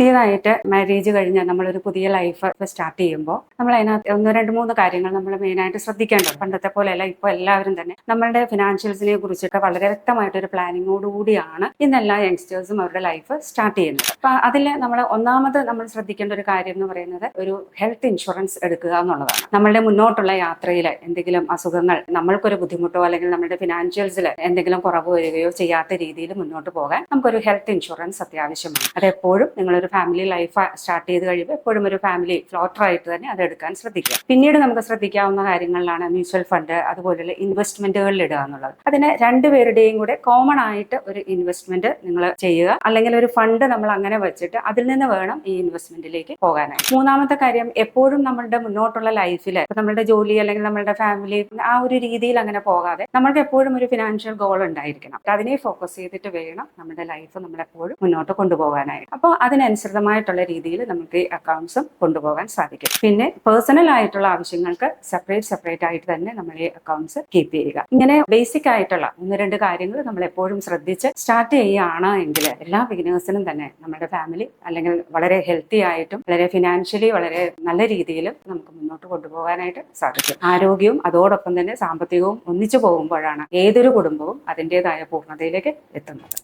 പുതിയതായിട്ട് മാരേജ് കഴിഞ്ഞ് നമ്മളൊരു പുതിയ ലൈഫ് സ്റ്റാർട്ട് ചെയ്യുമ്പോൾ നമ്മൾ അതിനകത്ത് 1, 2, 3 കാര്യങ്ങൾ നമ്മൾ മെയിനായിട്ട് ശ്രദ്ധിക്കേണ്ടത്. പണ്ടത്തെ പോലെയല്ല, ഇപ്പോൾ എല്ലാവരും തന്നെ നമ്മളുടെ ഫിനാൻഷ്യൽസിനെ കുറിച്ചൊക്കെ വളരെ വ്യക്തമായിട്ടൊരു പ്ലാനിങ്ങോടുകൂടിയാണ് ഇന്നെല്ലാ യങ്സ്റ്റേഴ്സും അവരുടെ ലൈഫ് സ്റ്റാർട്ട് ചെയ്യുന്നത്. അപ്പൊ അതിൽ നമ്മൾ ശ്രദ്ധിക്കേണ്ട ഒരു കാര്യം എന്ന് പറയുന്നത് ഒരു ഹെൽത്ത് ഇൻഷുറൻസ് എടുക്കുക എന്നുള്ളതാണ്. നമ്മളുടെ മുന്നോട്ടുള്ള യാത്രയിൽ എന്തെങ്കിലും അസുഖങ്ങൾ, നമ്മൾക്കൊരു ബുദ്ധിമുട്ടോ അല്ലെങ്കിൽ നമ്മുടെ ഫിനാൻഷ്യൽസിൽ എന്തെങ്കിലും കുറവ് വരികയോ ചെയ്യാത്ത രീതിയിൽ മുന്നോട്ട് പോകാൻ നമുക്കൊരു ഹെൽത്ത് ഇൻഷുറൻസ് അത്യാവശ്യമാണ്. അതെപ്പോഴും നിങ്ങളൊരു ഫാമിലി ലൈഫ് സ്റ്റാർട്ട് ചെയ്ത് കഴിയുമ്പോൾ എപ്പോഴും ഒരു ഫാമിലി ഫ്ലോട്ടറായിട്ട് തന്നെ അത് എടുക്കാൻ ശ്രദ്ധിക്കുക. പിന്നീട് നമുക്ക് ശ്രദ്ധിക്കാവുന്ന കാര്യങ്ങളിലാണ് മ്യൂച്വൽ ഫണ്ട്, അതുപോലെയുള്ള ഇൻവെസ്റ്റ്മെന്റുകളിൽ ഇടുക എന്നുള്ളത്. അതിന് രണ്ടുപേരുടെയും കൂടെ കോമൺ ആയിട്ട് ഒരു ഇൻവെസ്റ്റ്മെന്റ് നിങ്ങൾ ചെയ്യുക, അല്ലെങ്കിൽ ഒരു ഫണ്ട് നമ്മൾ അങ്ങനെ വെച്ചിട്ട് അതിൽ നിന്ന് വേണം ഈ ഇൻവെസ്റ്റ്മെന്റിലേക്ക് പോകാനായി. മൂന്നാമത്തെ കാര്യം, എപ്പോഴും നമ്മളുടെ മുന്നോട്ടുള്ള ലൈഫിൽ നമ്മളുടെ ജോലി അല്ലെങ്കിൽ നമ്മളുടെ ഫാമിലി ആ ഒരു രീതിയിൽ അങ്ങനെ പോകാതെ നമ്മൾക്ക് എപ്പോഴും ഒരു ഫിനാൻഷ്യൽ ഗോൾ ഉണ്ടായിരിക്കണം. അതിനെ ഫോക്കസ് ചെയ്തിട്ട് വേണം നമ്മുടെ ലൈഫ് നമ്മളെപ്പോഴും മുന്നോട്ട് കൊണ്ടുപോകാനായിട്ട്. അപ്പോൾ അതിനനുസൃതമായിട്ടുള്ള രീതിയിൽ നമുക്ക് ഈ അക്കൗണ്ട്സും കൊണ്ടുപോകാൻ സാധിക്കും. പിന്നെ പേഴ്സണൽ ആയിട്ടുള്ള ആവശ്യങ്ങൾക്ക് സെപ്പറേറ്റ് ആയിട്ട് തന്നെ നമ്മൾ ഈ അക്കൗണ്ട്സ് കീപ്പ് ചെയ്യുക. ഇങ്ങനെ ബേസിക് ആയിട്ടുള്ള 1-2 കാര്യങ്ങൾ നമ്മൾ എപ്പോഴും ശ്രദ്ധിച്ച് സ്റ്റാർട്ട് ചെയ്യുകയാണ് എങ്കിൽ എല്ലാ ബിഗിനേഴ്സിനും തന്നെ നമ്മുടെ ഫാമിലി അല്ലെങ്കിൽ വളരെ ഹെൽത്തി ആയിട്ടും വളരെ ഫിനാൻഷ്യലി വളരെ നല്ല രീതിയിലും നമുക്ക് മുന്നോട്ട് കൊണ്ടുപോകാനായിട്ട് സാധിക്കും. ആരോഗ്യവും അതോടൊപ്പം തന്നെ സാമ്പത്തികവും ഒന്നിച്ചു പോകുമ്പോഴാണ് ഏതൊരു കുടുംബവും അതിൻ്റെതായ പൂർണ്ണതയിലേക്ക് എത്തുന്നത്.